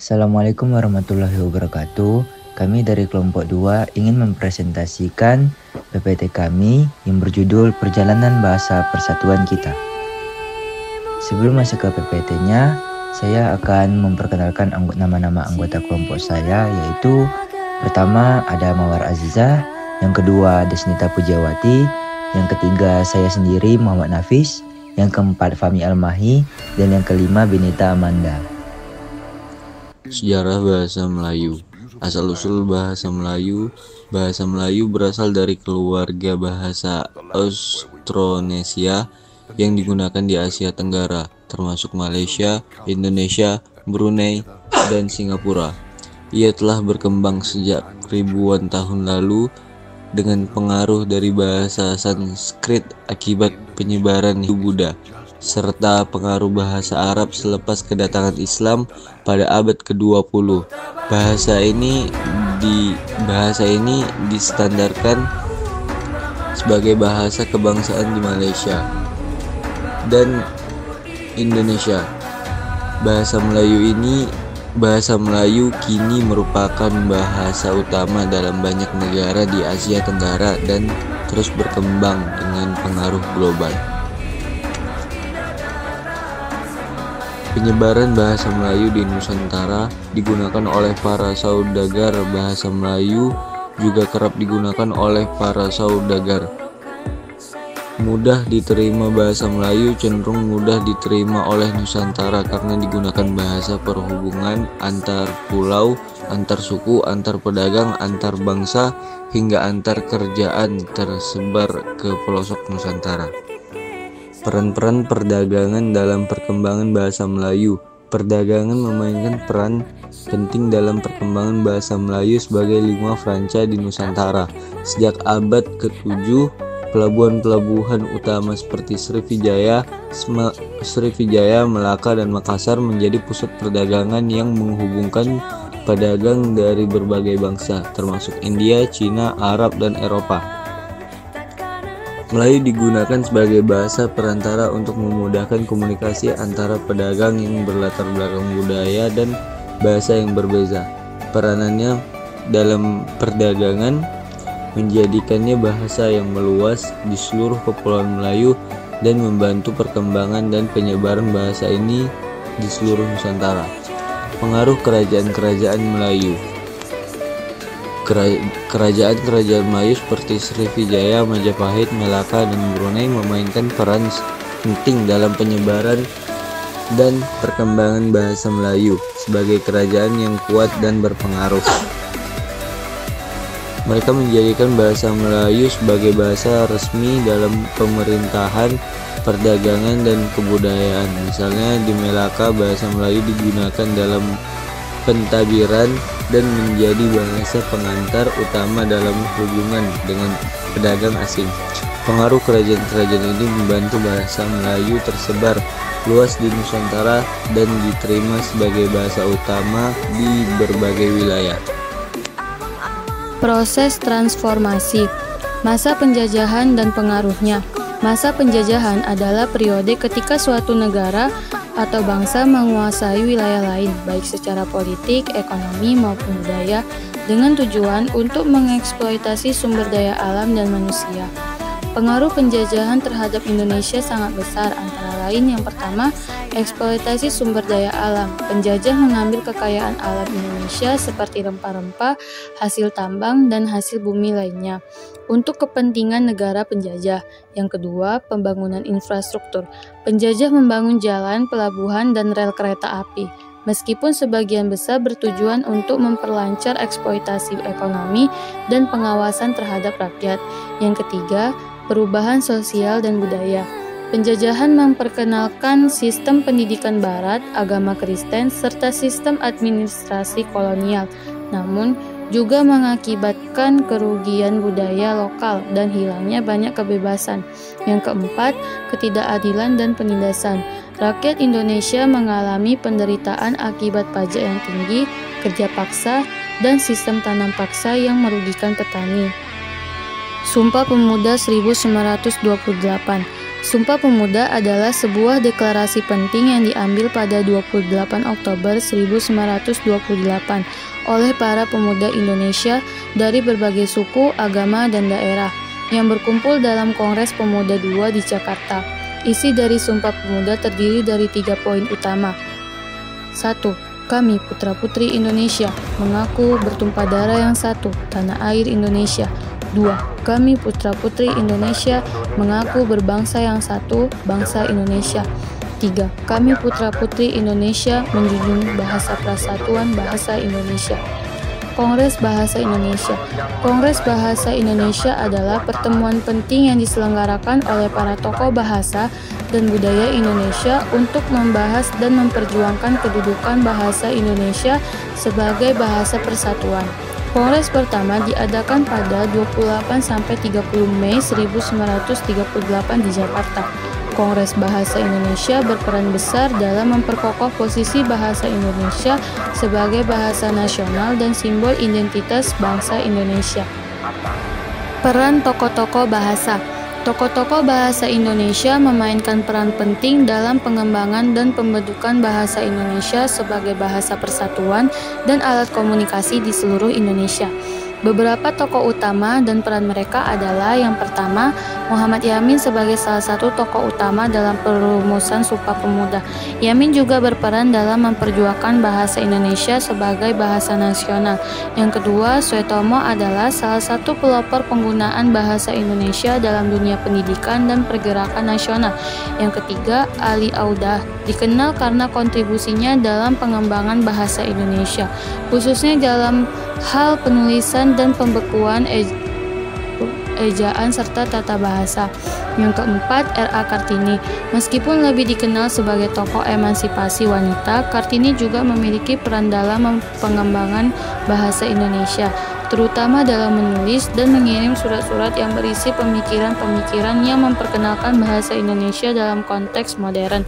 Assalamualaikum warahmatullahi wabarakatuh. Kami dari kelompok 2 ingin mempresentasikan PPT kami yang berjudul Perjalanan Bahasa Persatuan Kita. Sebelum masuk ke PPT-nya, saya akan memperkenalkan nama-nama anggota kelompok saya, yaitu pertama ada Mawar Azizah, yang kedua Desnita Pujiawati, yang ketiga saya sendiri Muhammad Nafis, yang keempat Fahmi Almahi, dan yang kelima Benita Amanda. Sejarah bahasa Melayu. Asal-usul bahasa Melayu. Bahasa Melayu berasal dari keluarga bahasa Austronesia yang digunakan di Asia Tenggara, termasuk Malaysia, Indonesia, Brunei, dan Singapura. Ia telah berkembang sejak ribuan tahun lalu dengan pengaruh dari bahasa Sanskrit akibat penyebaran Buddha, serta pengaruh bahasa Arab selepas kedatangan Islam pada abad ke-20. Bahasa ini distandarkan sebagai bahasa kebangsaan di Malaysia dan Indonesia. Bahasa Melayu kini merupakan bahasa utama dalam banyak negara di Asia Tenggara dan terus berkembang dengan pengaruh global. Penyebaran bahasa Melayu di Nusantara digunakan oleh para saudagar. Bahasa Melayu juga kerap digunakan oleh para saudagar. Mudah diterima. Bahasa Melayu cenderung mudah diterima oleh Nusantara karena digunakan bahasa perhubungan antar pulau, antar suku, antar pedagang, antar bangsa, hingga antar kerjaan tersebar ke pelosok Nusantara. Peran-peran perdagangan dalam perkembangan bahasa Melayu. Perdagangan memainkan peran penting dalam perkembangan bahasa Melayu sebagai lingua franca di Nusantara. Sejak abad ke-7, pelabuhan-pelabuhan utama seperti Srivijaya, Melaka, dan Makassar menjadi pusat perdagangan yang menghubungkan pedagang dari berbagai bangsa, termasuk India, Cina, Arab, dan Eropa. Melayu digunakan sebagai bahasa perantara untuk memudahkan komunikasi antara pedagang yang berlatar belakang budaya dan bahasa yang berbeda. Peranannya dalam perdagangan menjadikannya bahasa yang meluas di seluruh kepulauan Melayu dan membantu perkembangan dan penyebaran bahasa ini di seluruh Nusantara. Pengaruh kerajaan-kerajaan Melayu. Kerajaan-kerajaan Melayu seperti Srivijaya, Majapahit, Melaka, dan Brunei memainkan peran penting dalam penyebaran dan perkembangan bahasa Melayu sebagai kerajaan yang kuat dan berpengaruh. Mereka menjadikan bahasa Melayu sebagai bahasa resmi dalam pemerintahan, perdagangan, dan kebudayaan. Misalnya di Melaka, bahasa Melayu digunakan dalam pentadbiran dan menjadi bahasa pengantar utama dalam hubungan dengan pedagang asing. Pengaruh kerajaan-kerajaan ini membantu bahasa Melayu tersebar luas di Nusantara dan diterima sebagai bahasa utama di berbagai wilayah. Proses transformasi. Masa penjajahan dan pengaruhnya. Masa penjajahan adalah periode ketika suatu negara atau bangsa menguasai wilayah lain, baik secara politik, ekonomi, maupun budaya, dengan tujuan untuk mengeksploitasi sumber daya alam dan manusia. Pengaruh penjajahan terhadap Indonesia sangat besar, antara lain yang pertama, eksploitasi sumber daya alam. Penjajah mengambil kekayaan alam Indonesia seperti rempah-rempah, hasil tambang, dan hasil bumi lainnya untuk kepentingan negara penjajah. Yang kedua, pembangunan infrastruktur. Penjajah membangun jalan, pelabuhan, dan rel kereta api, meskipun sebagian besar bertujuan untuk memperlancar eksploitasi ekonomi dan pengawasan terhadap rakyat. Yang ketiga, perubahan sosial dan budaya. Penjajahan memperkenalkan sistem pendidikan barat, agama Kristen, serta sistem administrasi kolonial, namun juga mengakibatkan kerugian budaya lokal dan hilangnya banyak kebebasan. Yang keempat, ketidakadilan dan penindasan. Rakyat Indonesia mengalami penderitaan akibat pajak yang tinggi, kerja paksa, dan sistem tanam paksa yang merugikan petani. Sumpah Pemuda 1928. Sumpah Pemuda adalah sebuah deklarasi penting yang diambil pada 28 Oktober 1928 oleh para pemuda Indonesia dari berbagai suku, agama, dan daerah yang berkumpul dalam Kongres Pemuda II di Jakarta. Isi dari Sumpah Pemuda terdiri dari 3 poin utama. 1. Kami putra-putri Indonesia mengaku bertumpah darah yang satu, tanah air Indonesia. 2. Kami putra-putri Indonesia mengaku berbangsa yang satu, bangsa Indonesia. 3. Kami putra-putri Indonesia menjunjung bahasa persatuan bahasa Indonesia. Kongres Bahasa Indonesia. Kongres Bahasa Indonesia adalah pertemuan penting yang diselenggarakan oleh para tokoh bahasa dan budaya Indonesia untuk membahas dan memperjuangkan kedudukan bahasa Indonesia sebagai bahasa persatuan. Kongres pertama diadakan pada 28–30 Mei 1938 di Jakarta. Kongres Bahasa Indonesia berperan besar dalam memperkokoh posisi bahasa Indonesia sebagai bahasa nasional dan simbol identitas bangsa Indonesia. Peran tokoh-tokoh bahasa. Tokoh-tokoh bahasa Indonesia memainkan peran penting dalam pengembangan dan pembentukan bahasa Indonesia sebagai bahasa persatuan dan alat komunikasi di seluruh Indonesia. Beberapa tokoh utama dan peran mereka adalah yang pertama, Muhammad Yamin sebagai salah satu tokoh utama dalam perumusan Sumpah Pemuda. Yamin juga berperan dalam memperjuangkan bahasa Indonesia sebagai bahasa nasional. Yang kedua, Suetomo adalah salah satu pelopor penggunaan bahasa Indonesia dalam dunia pendidikan dan pergerakan nasional. Yang ketiga, Ali Audah dikenal karena kontribusinya dalam pengembangan bahasa Indonesia, khususnya dalam hal penulisan dan pembekuan ejaan serta tata bahasa. Yang keempat, R.A. Kartini. Meskipun lebih dikenal sebagai tokoh emansipasi wanita, Kartini juga memiliki peran dalam pengembangan bahasa Indonesia, terutama dalam menulis dan mengirim surat-surat yang berisi pemikiran-pemikiran yang memperkenalkan bahasa Indonesia dalam konteks modern.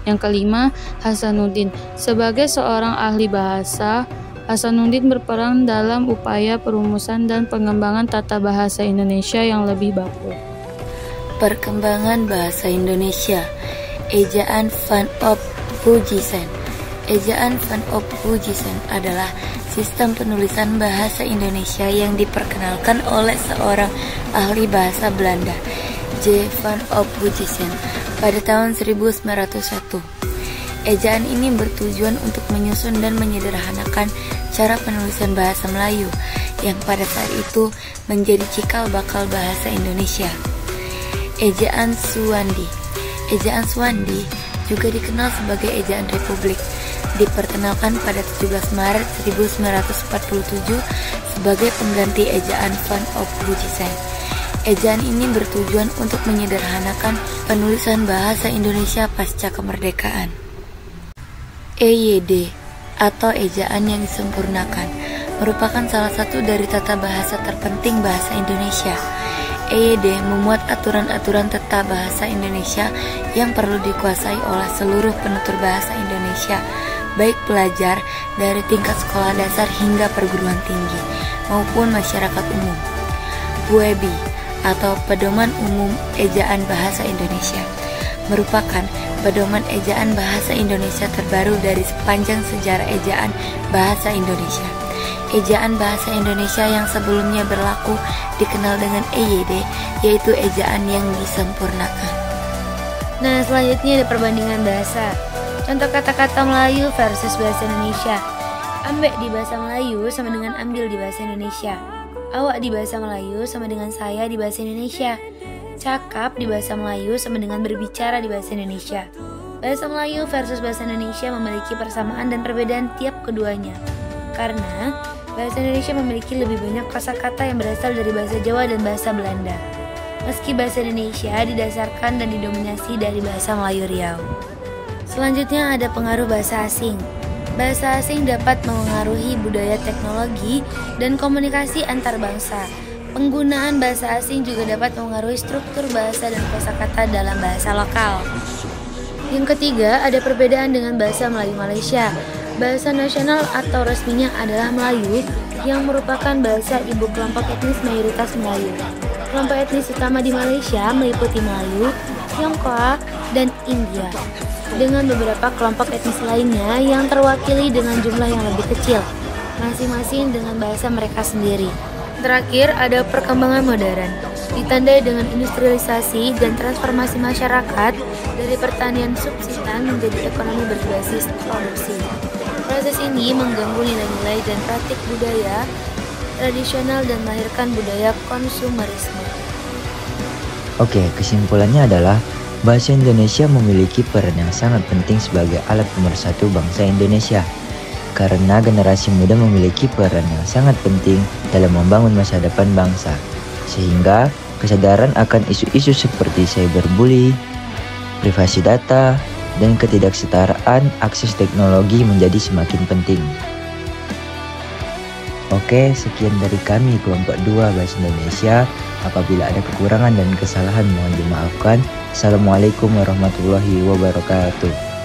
Yang kelima, Hasanuddin. Sebagai seorang ahli bahasa, Hasanuddin berperan dalam upaya perumusan dan pengembangan tata bahasa Indonesia yang lebih baku. Perkembangan bahasa Indonesia. Ejaan Van op Huijsen. Ejaan Van op Huijsen adalah sistem penulisan bahasa Indonesia yang diperkenalkan oleh seorang ahli bahasa Belanda, J. Van op Huijsen, pada tahun 1901. Ejaan ini bertujuan untuk menyusun dan menyederhanakan cara penulisan bahasa Melayu yang pada saat itu menjadi cikal bakal bahasa Indonesia. Ejaan Suwandi. Ejaan Suwandi juga dikenal sebagai Ejaan Republik, diperkenalkan pada 17 Maret 1947 sebagai pengganti Ejaan Van op Huijsen. Ejaan ini bertujuan untuk menyederhanakan penulisan bahasa Indonesia pasca kemerdekaan. EYD atau ejaan yang disempurnakan merupakan salah satu dari tata bahasa terpenting bahasa Indonesia. EYD memuat aturan-aturan tata bahasa Indonesia yang perlu dikuasai oleh seluruh penutur bahasa Indonesia, baik pelajar dari tingkat sekolah dasar hingga perguruan tinggi maupun masyarakat umum. WEBI atau Pedoman Umum Ejaan Bahasa Indonesia merupakan pedoman ejaan bahasa Indonesia terbaru dari sepanjang sejarah ejaan bahasa Indonesia. Ejaan bahasa Indonesia yang sebelumnya berlaku dikenal dengan EYD, yaitu ejaan yang disempurnakan. Nah, selanjutnya ada perbandingan bahasa. Contoh kata-kata Melayu versus bahasa Indonesia. Ambek di bahasa Melayu sama dengan ambil di bahasa Indonesia. Awak di bahasa Melayu sama dengan saya di bahasa Indonesia. Cakap di bahasa Melayu sama dengan berbicara di bahasa Indonesia. Bahasa Melayu versus bahasa Indonesia memiliki persamaan dan perbedaan tiap keduanya. Karena bahasa Indonesia memiliki lebih banyak kosakata yang berasal dari bahasa Jawa dan bahasa Belanda. Meski bahasa Indonesia didasarkan dan didominasi dari bahasa Melayu Riau. Selanjutnya ada pengaruh bahasa asing. Bahasa asing dapat mengaruhi budaya, teknologi, dan komunikasi antar bangsa. Penggunaan bahasa asing juga dapat mengaruhi struktur bahasa dan kosakata dalam bahasa lokal. Yang ketiga, ada perbedaan dengan bahasa Melayu Malaysia. Bahasa nasional atau resminya adalah Melayu, yang merupakan bahasa ibu kelompok etnis mayoritas Melayu. Kelompok etnis utama di Malaysia meliputi Melayu, Tiongkok, dan India, dengan beberapa kelompok etnis lainnya yang terwakili dengan jumlah yang lebih kecil, masing-masing dengan bahasa mereka sendiri. Terakhir, ada perkembangan modern, ditandai dengan industrialisasi dan transformasi masyarakat dari pertanian subsisten menjadi ekonomi berbasis produksi. Proses ini mengganggu nilai-nilai dan praktik budaya tradisional dan melahirkan budaya konsumerisme. Oke, kesimpulannya adalah bahasa Indonesia memiliki peran yang sangat penting sebagai alat pemersatu bangsa Indonesia. Karena generasi muda memiliki peran yang sangat penting dalam membangun masa depan bangsa. Sehingga kesadaran akan isu-isu seperti cyberbully, privasi data, dan ketidaksetaraan akses teknologi menjadi semakin penting. Oke, sekian dari kami kelompok 2 Bahasa Indonesia. Apabila ada kekurangan dan kesalahan mohon dimaafkan. Assalamualaikum warahmatullahi wabarakatuh.